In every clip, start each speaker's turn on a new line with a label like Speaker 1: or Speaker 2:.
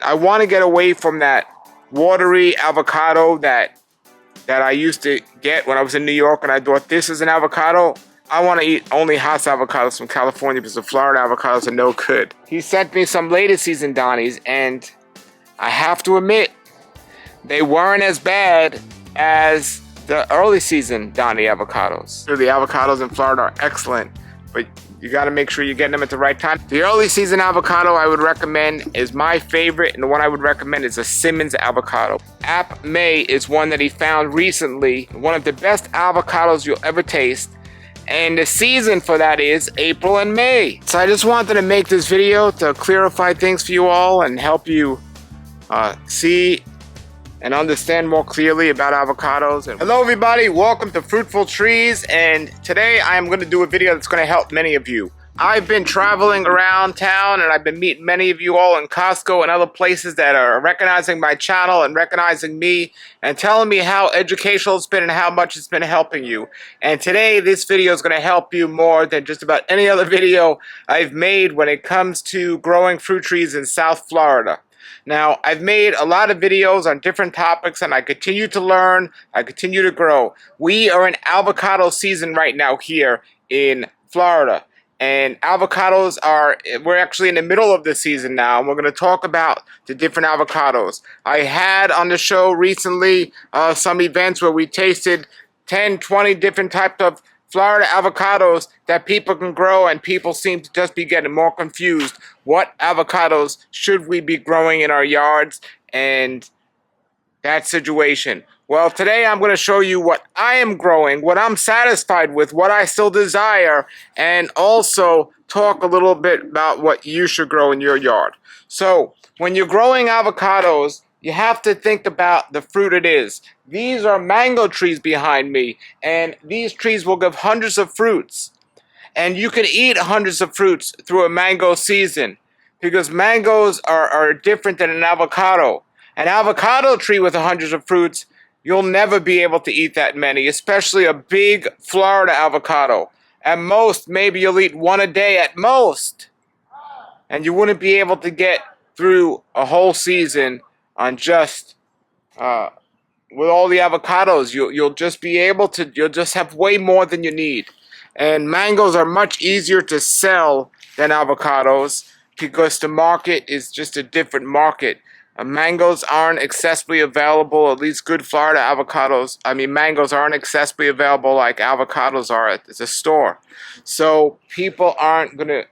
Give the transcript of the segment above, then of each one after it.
Speaker 1: I want to get away from that watery avocado that I used to get when I was in New York, and I thought this is an avocado. I want to eat only Hass avocados from California because the Florida avocados are no good. He sent me some later season Donnies, and I have to admit, they weren't as bad as the early season Donnie avocados. The avocados in Florida are excellent, but you got to make sure you're getting them at the right time. The early season avocado I would recommend is my favorite, and the one I would recommend is a Simmons avocado. Apmay is one that he found recently, one of the best avocados you'll ever taste. And the season for that is April and May. So I just wanted to make this video to clarify things for you all and help you see and understand more clearly about avocados. And hello everybody, welcome to Fruitful Trees, and today I am going to do a video that's going to help many of you. I've been traveling around town and I've been meeting many of you all in Costco and other places that are recognizing my channel and recognizing me and telling me how educational it's been and how much it's been helping you. And today this video is going to help you more than just about any other video I've made when it comes to growing fruit trees in South Florida. Now, I've made a lot of videos on different topics and I continue to learn, I continue to grow. We are in avocado season right now here in Florida. And avocados we're actually in the middle of the season now, and we're going to talk about the different avocados. I had on the show recently some events where we tasted 10, 20 different types of Florida avocados that people can grow, and people seem to just be getting more confused. What avocados should we be growing in our yards and that situation? Well, today I'm going to show you what I am growing, what I'm satisfied with, what I still desire, and also talk a little bit about what you should grow in your yard. So, when you're growing avocados, you have to think about the fruit it is. These are mango trees behind me, and these trees will give hundreds of fruits. And you can eat hundreds of fruits through a mango season, because mangoes are different than an avocado. An avocado tree with hundreds of fruits, you'll never be able to eat that many, especially a big Florida avocado. At most, maybe you'll eat one a day at most. And you wouldn't be able to get through a whole season on just, with all the avocados. You'll just be able to, you'll just have way more than you need. And mangoes are much easier to sell than avocados because the market is just a different market. Mangoes aren't accessibly available, at least good Florida avocados. Mangoes aren't accessibly available like avocados are at the store. So people aren't going to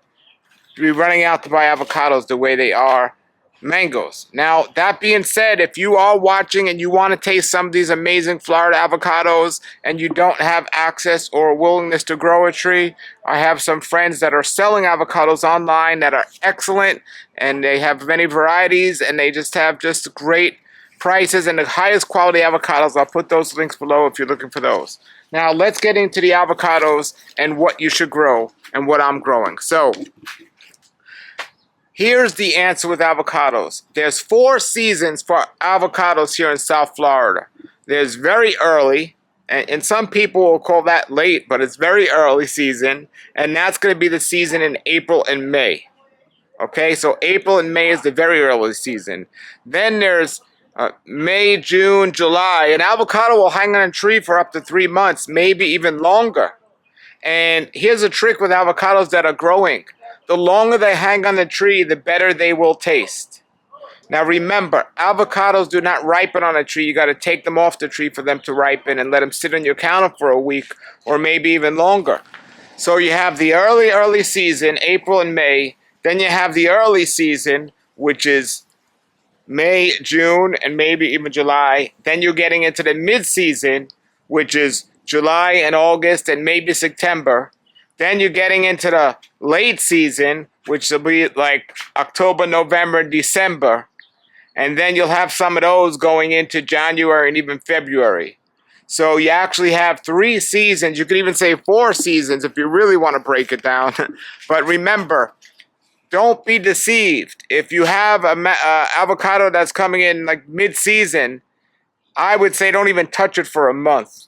Speaker 1: be running out to buy avocados the way they are mangoes. Now, that being said, if you are watching and you want to taste some of these amazing Florida avocados and you don't have access or willingness to grow a tree, I have some friends that are selling avocados online that are excellent, and they have many varieties, and they just have just great prices and the highest quality avocados. I'll put those links below if you're looking for those. Now, let's get into the avocados and what you should grow and what I'm growing. So, here's the answer with avocados. There's 4 seasons for avocados here in South Florida. There's very early, and some people will call that late, but it's very early season, and that's going to be the season in April and May. Okay, so April and May is the very early season. Then there's May, June, July. An avocado will hang on a tree for up to 3 months, maybe even longer. And here's a trick with avocados that are growing. The longer they hang on the tree, the better they will taste. Now remember, avocados do not ripen on a tree. You got to take them off the tree for them to ripen and let them sit on your counter for a week or maybe even longer. So you have the early season, April and May. Then you have the early season, which is May, June, and maybe even July. Then you're getting into the mid-season, which is July and August and maybe September. Then you're getting into the late season, which will be like October, November, December. And then you'll have some of those going into January and even February. So you actually have 3 seasons. You could even say 4 seasons if you really want to break it down. But remember, don't be deceived. If you have an avocado that's coming in like mid-season, I would say don't even touch it for a month.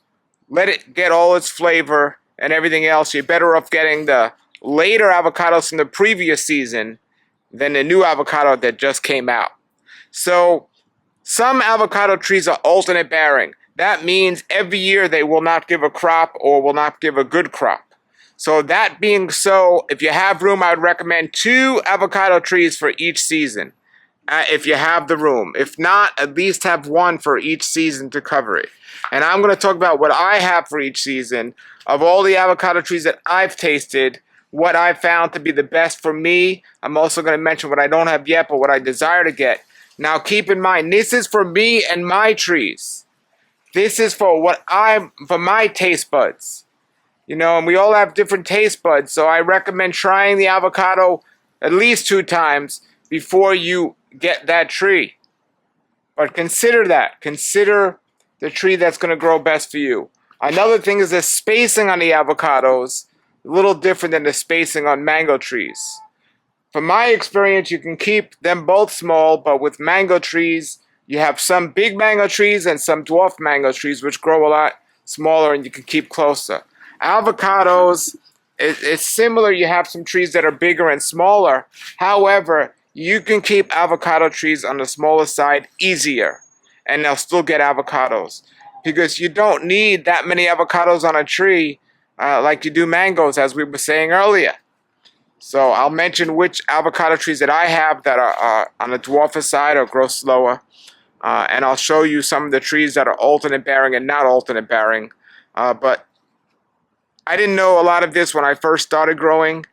Speaker 1: Let it get all its flavor and everything else. You're better off getting the later avocados from the previous season than the new avocado that just came out. So some avocado trees are alternate bearing. That means every year they will not give a crop or will not give a good crop. So that being so, if you have room, I would recommend 2 avocado trees for each season. If you have the room. If not, at least have 1 for each season to cover it. And I'm going to talk about what I have for each season. Of all the avocado trees that I've tasted, what I found to be the best for me. I'm also going to mention what I don't have yet, but what I desire to get. Now keep in mind, this is for me and my trees. This is for my taste buds. You know, and we all have different taste buds, so I recommend trying the avocado at least 2 times before you get that tree. But consider that. Consider the tree that's going to grow best for you. Another thing is the spacing on the avocados, a little different than the spacing on mango trees. From my experience, you can keep them both small, but with mango trees, you have some big mango trees and some dwarf mango trees, which grow a lot smaller and you can keep closer. Avocados, it's similar. You have some trees that are bigger and smaller. However, you can keep avocado trees on the smaller side easier, and they'll still get avocados. Because you don't need that many avocados on a tree like you do mangoes, as we were saying earlier. So I'll mention which avocado trees that I have that are on the dwarfer side or grow slower. And I'll show you some of the trees that are alternate bearing and not alternate bearing. But I didn't know a lot of this when I first started growing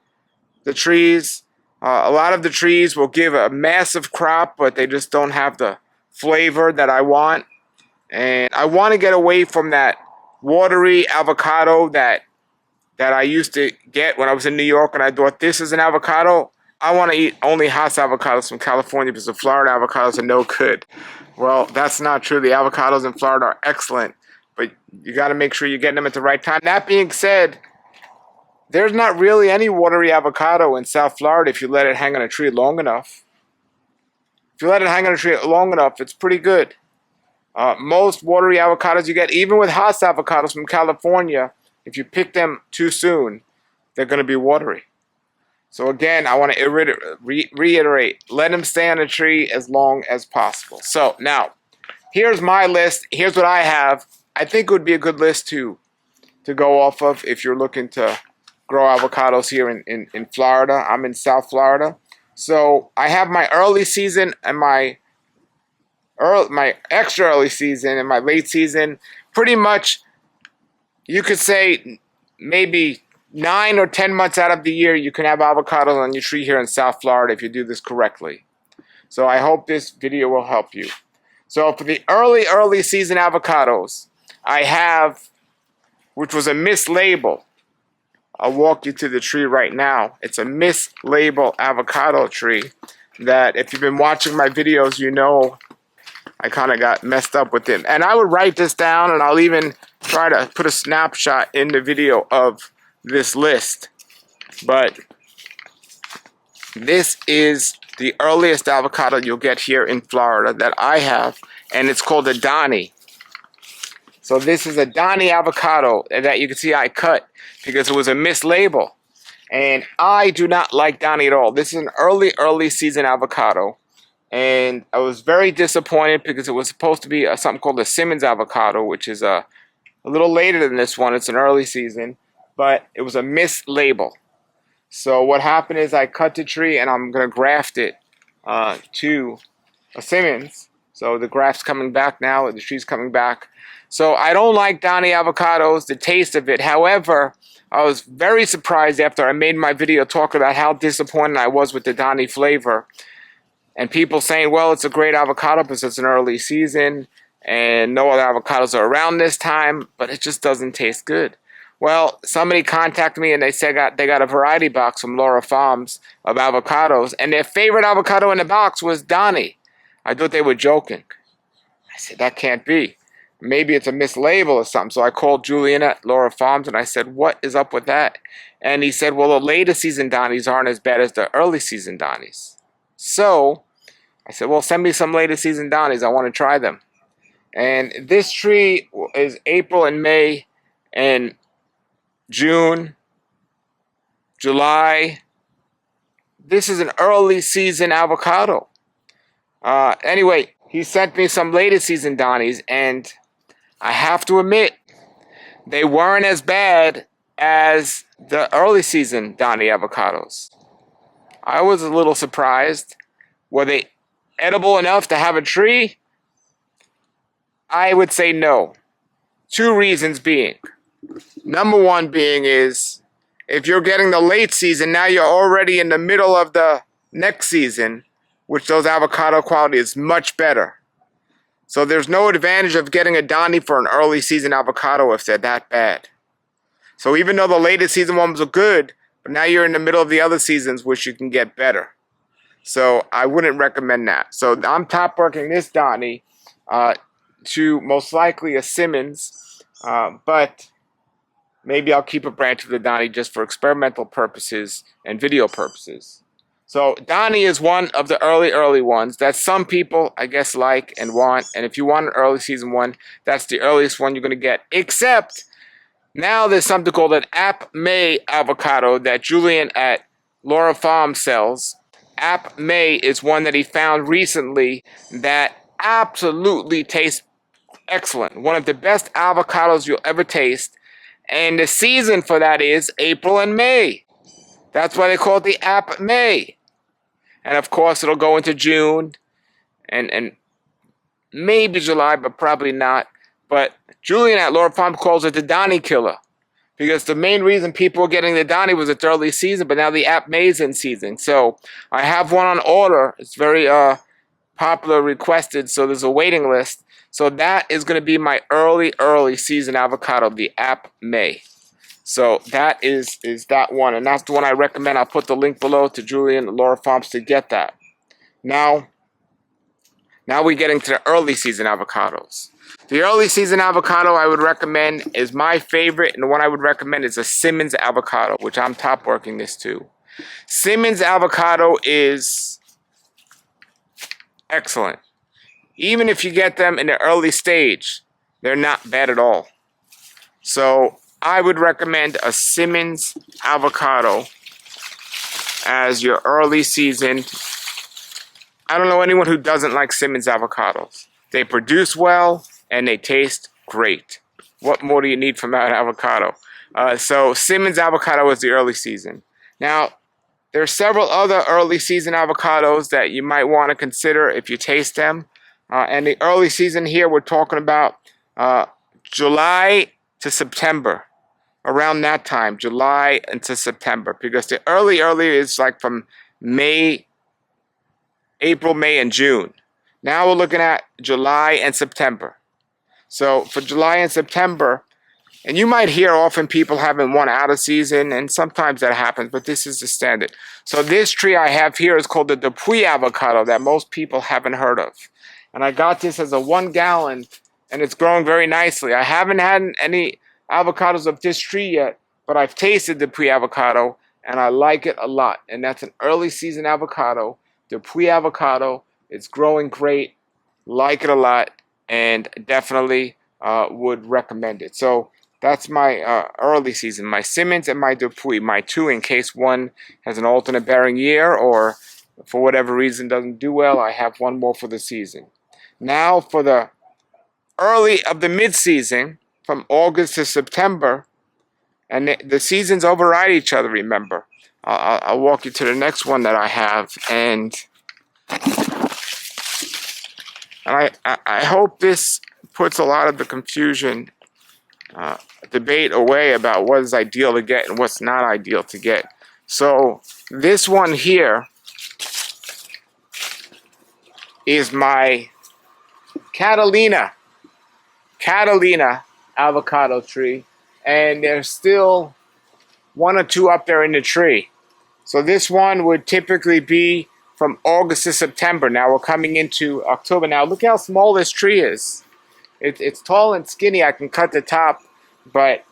Speaker 1: the trees. A lot of the trees will give a massive crop, but they just don't have the flavor that I want. And I want to get away from that watery avocado that I used to get when I was in New York, and I thought this is an avocado. I want to eat only Hass avocados from California because the Florida avocados are no good. Well, that's not true. The avocados in Florida are excellent, but you got to make sure you're getting them at the right time. That being said, there's not really any watery avocado in South Florida if you let it hang on a tree long enough. If you let it hang on a tree long enough, it's pretty good. Most watery avocados you get, even with Hass avocados from California, if you pick them too soon, they're going to be watery. So again, I want to reiterate, let them stay on a tree as long as possible. So now, here's my list. Here's what I have. I think it would be a good list to go off of if you're looking to grow avocados here in Florida. I'm in South Florida. So I have my early season and my extra early season and my late season. Pretty much, you could say maybe 9 or 10 months out of the year, you can have avocados on your tree here in South Florida if you do this correctly. So I hope this video will help you. So for the early season avocados, I have, which was a mislabel. I'll walk you to the tree right now. It's a mislabel avocado tree that if you've been watching my videos, you know I kind of got messed up with it. And I would write this down, and I'll even try to put a snapshot in the video of this list. But this is the earliest avocado you'll get here in Florida that I have, and it's called a Donnie. So this is a Donnie avocado that you can see I cut because it was a mislabel. And I do not like Donnie at all. This is an early season avocado. And I was very disappointed because it was supposed to be something called a Simmons avocado, which is a little later than this one. It's an early season, but it was a mislabel. So what happened is I cut the tree and I'm going to graft it to a Simmons. So the graft's coming back now, the tree's coming back. So I don't like Donnie avocados, the taste of it. However, I was very surprised after I made my video talking about how disappointed I was with the Donnie flavor. And people saying, well, it's a great avocado because it's an early season and no other avocados are around this time, but it just doesn't taste good. Well, somebody contacted me and they said they got a variety box from Lara Farms of avocados, and their favorite avocado in the box was Donnie. I thought they were joking. I said, that can't be. Maybe it's a mislabel or something. So I called Julian at Lara Farms and I said, what is up with that? And he said, well, the later season Donnies aren't as bad as the early season Donnies. So I said, well, send me some later season Donnies. I want to try them. And this tree is April and May and June, July. This is an early season avocado. Anyway, he sent me some later season Donnies, and I have to admit, they weren't as bad as the early season Donnie avocados. I was a little surprised. Were they edible enough to have a tree? I would say no. Two reasons being. Number one being is, if you're getting the late season, now you're already in the middle of the next season, which those avocado quality is much better. So there's no advantage of getting a Donnie for an early season avocado if they're that bad. So even though the later season ones are good, but now you're in the middle of the other seasons, which you can get better. So I wouldn't recommend that. So I'm top working this Donnie to most likely a Simmons, but maybe I'll keep a branch of the Donnie just for experimental purposes and video purposes. So Donnie is one of the early ones that some people, I guess, like and want. And if you want an early season one, that's the earliest one you're going to get. Except now there's something called an Apmay Avocado that Julian at Lara Farms sells. Apmay is one that he found recently that absolutely tastes excellent. One of the best avocados you'll ever taste. And the season for that is April and May. That's why they call it the Apmay. And of course, it'll go into June and maybe July, but probably not. But Julian at Lara Farms calls it the Donnie killer. Because the main reason people were getting the Donnie was its early season, but now the Apmay's in season. So I have one on order. It's very popular, requested, so there's a waiting list. So that is going to be my early season avocado, the Apmay. So that is that one, and that's the one I recommend. I'll put the link below to Julian at Lara Farms to get that. Now we're getting to the early season avocados. The early season avocado I would recommend is my favorite, and the one I would recommend is a Simmons avocado, which I'm top working this too. Simmons avocado is excellent. Even if you get them in the early stage, they're not bad at all. So I would recommend a Simmons avocado as your early season. I don't know anyone who doesn't like Simmons avocados. They produce well and they taste great. What more do you need from that avocado? So Simmons avocado is the early season. Now, there are several other early season avocados that you might want to consider if you taste them. And the early season here, we're talking about July to September. Around that time, July into September. Because the early is like from April, May, and June. Now we're looking at July and September. So for July and September, and you might hear often people having one out of season, and sometimes that happens, but this is the standard. So this tree I have here is called the Dupuy avocado that most people haven't heard of. And I got this as a 1 gallon, and it's growing very nicely. I haven't had any avocados of this tree yet, but I've tasted Dupuy avocado, and I like it a lot. And that's an early season avocado, Dupuy avocado. It's growing great, like it a lot, and definitely would recommend it. So that's my early season, my Simmons and my Dupuy, my two in case one has an alternate bearing year or for whatever reason doesn't do well. I have one more for the season. Now for the early of the mid-season, from August to September, and the seasons override each other, remember. I'll walk you to the next one that I have, and I hope this puts a lot of the confusion, debate away about what is ideal to get and what's not ideal to get. So this one here is my Catalina avocado tree, and there's still 1 or 2 up there in the tree. So this one would typically be from August to September. Now we're coming into October. Now look how small this tree is. It's tall and skinny. I can cut the top, but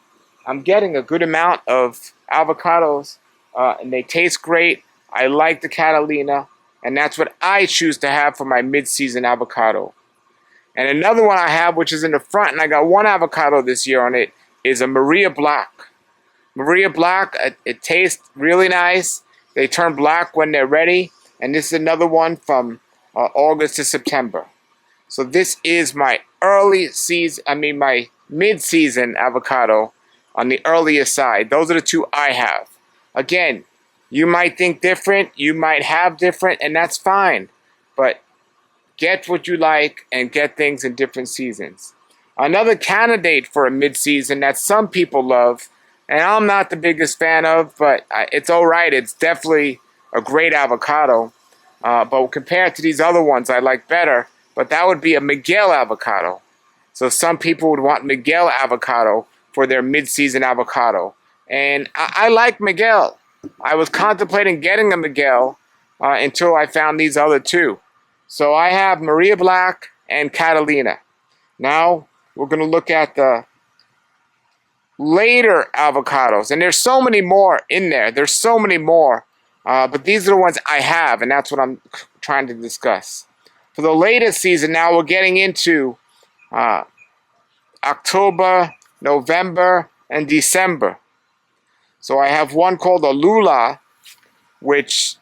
Speaker 1: I'm getting a good amount of avocados, and they taste great. I like the Catalina, and that's what I choose to have for my mid-season avocado. And another one I have, which is in the front, and I got 1 avocado this year on it, is a Maria Black. Maria Black, it tastes really nice. They turn black when they're ready. And this is another one from August to September. So this is my my mid-season avocado on the earlier side. Those are the two I have. Again, you might think different, you might have different, and that's fine. But get what you like and get things in different seasons. Another candidate for a mid-season that some people love, and I'm not the biggest fan of, but it's all right. It's definitely a great avocado. But compared to these other ones, I like better. But that would be a Miguel avocado. So some people would want Miguel avocado for their mid-season avocado. And I like Miguel. I was contemplating getting a Miguel until I found these other two. So I have Maria Black and Catalina. Now we're going to look at the later avocados. And there's so many more in there. There's so many more. But these are the ones I have, and that's what I'm trying to discuss. For the latest season, now we're getting into October, November, and December. So I have one called a Lula, which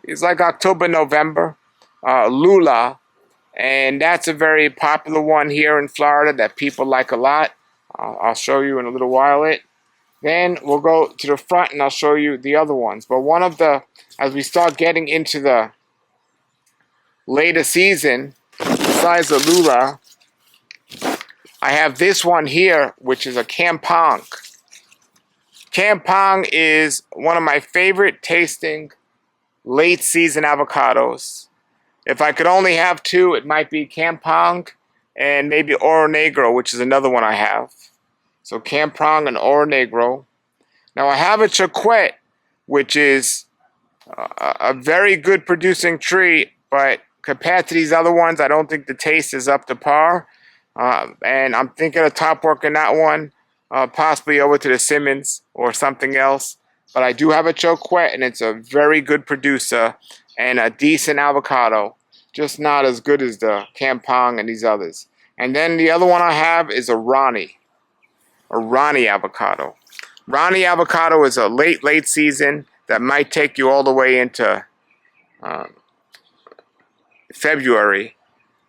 Speaker 1: is like October, November. Lula. And that's a very popular one here in Florida that people like a lot. I'll show you in a little while it. Then we'll go to the front and I'll show you the other ones. But one of the, as we start getting into the later season, besides the Lula, I have this one here, which is a Campong. Campong is one of my favorite tasting late season avocados. If I could only have two, it might be Campong and maybe Oro Negro, which is another one I have. So Campong and Oro Negro. Now I have a Choquette, which is a very good producing tree, but compared to these other ones, I don't think the taste is up to par. And I'm thinking of top working that one, possibly over to the Simmons or something else. But I do have a Choquette, and it's a very good producer and a decent avocado, just not as good as the Campong and these others. And then the other one I have is a Ronnie avocado. Ronnie avocado is a late season that might take you all the way into February.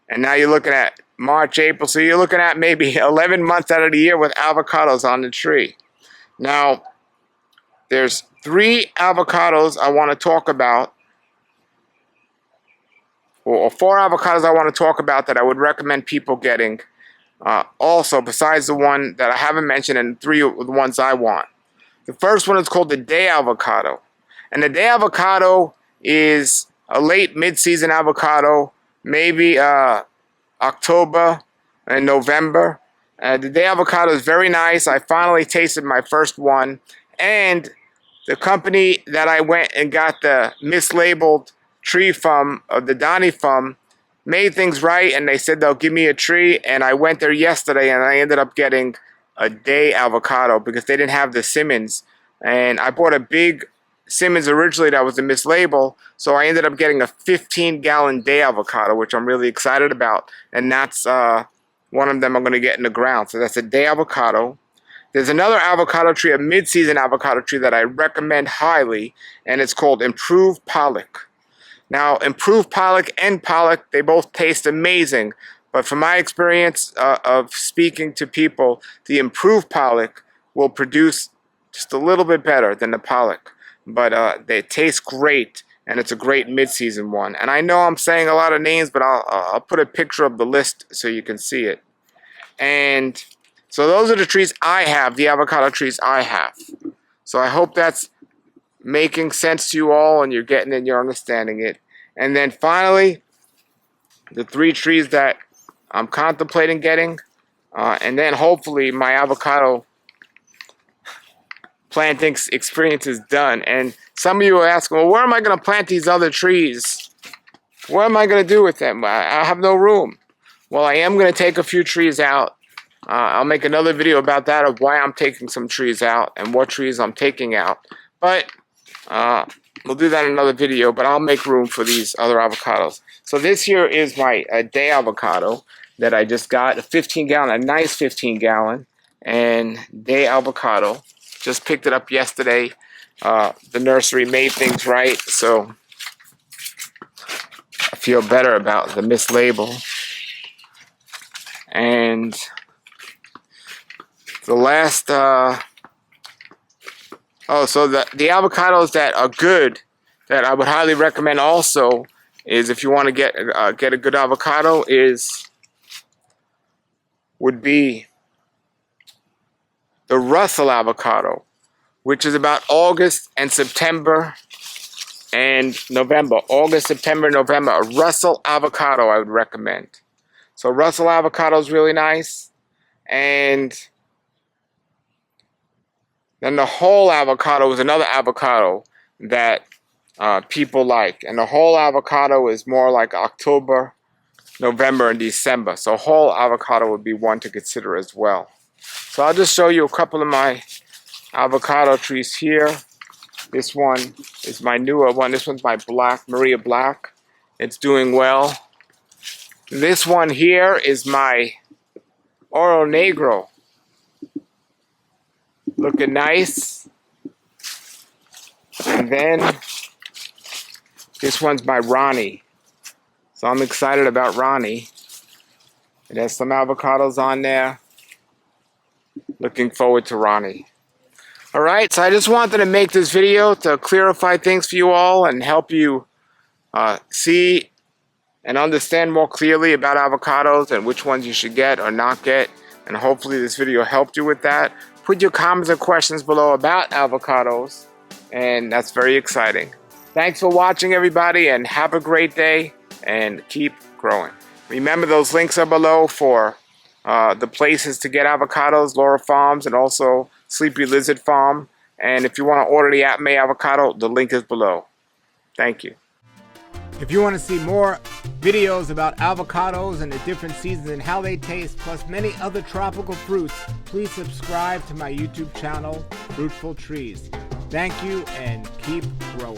Speaker 1: And now you're looking at March, April, so you're looking at maybe 11 months out of the year with avocados on the tree. Now, there's 3 avocados I want to talk about, or 4 avocados I want to talk about that I would recommend people getting. Also, besides the one that I haven't mentioned, and 3 of the ones I want. The first one is called the Day Avocado. And the Day Avocado is a late mid-season avocado, maybe October and November. The Day Avocado is very nice. I finally tasted my first one. And the company that I went and got the mislabeled tree from, the Donnie from, made things right, and they said they'll give me a tree, and I went there yesterday, and I ended up getting a Day avocado because they didn't have the Simmons, and I bought a big Simmons originally that was a mislabel, so I ended up getting a 15-gallon Day avocado, which I'm really excited about, and that's one of them I'm going to get in the ground. So that's a Day avocado. There's another avocado tree, a mid-season avocado tree that I recommend highly, and it's called Improved Pollock. Now, Improved Pollock and Pollock, they both taste amazing. But from my experience of speaking to people, the Improved Pollock will produce just a little bit better than the Pollock. But they taste great, and it's a great mid-season one. And I know I'm saying a lot of names, but I'll put a picture of the list so you can see it. And so those are the trees I have, the avocado trees I have. So I hope that's making sense to you all, and you're getting it and you're understanding it. And then finally, the 3 trees that I'm contemplating getting, and then hopefully my avocado planting experience is done. And some of you are asking, well, where am I going to plant these other trees? What am I going to do with them? I have no room. Well, I am going to take a few trees out. I'll make another video about that, of why I'm taking some trees out and what trees I'm taking out. But we'll do that in another video, but I'll make room for these other avocados. So this here is my Day avocado that I just got, a 15-gallon, a nice 15-gallon, and Day avocado. Just picked it up yesterday. The nursery made things right, so feel better about the mislabel. And the last, so the avocados that are good, that I would highly recommend also, is if you want to get a good avocado, would be the Russell avocado, which is about August and September and November. August, September, November. A Russell avocado I would recommend. So Russell avocado is really nice. And then the whole avocado is another avocado that people like. And the whole avocado is more like October, November, and December. So whole avocado would be one to consider as well. So I'll just show you a couple of my avocado trees here. This one is my newer one. This one's my black, Maria Black. It's doing well. This one here is my Oro Negro. Looking nice. And then this one's my Ronnie. So I'm excited about Ronnie. It has some avocados on there. Looking forward to Ronnie. Alright, so I just wanted to make this video to clarify things for you all and help you see and understand more clearly about avocados and which ones you should get or not get. And hopefully this video helped you with that. Put your comments and questions below about avocados, and that's very exciting. Thanks for watching, everybody, and have a great day and keep growing. Remember, those links are below for the places to get avocados, Lara Farms, and also Sleepy Lizard Farm. And if you want to order the Apmay Avocado, the link is below. Thank you. If you want to see more videos about avocados and the different seasons and how they taste, plus many other tropical fruits, please subscribe to my YouTube channel, Fruitful Trees. Thank you and keep growing.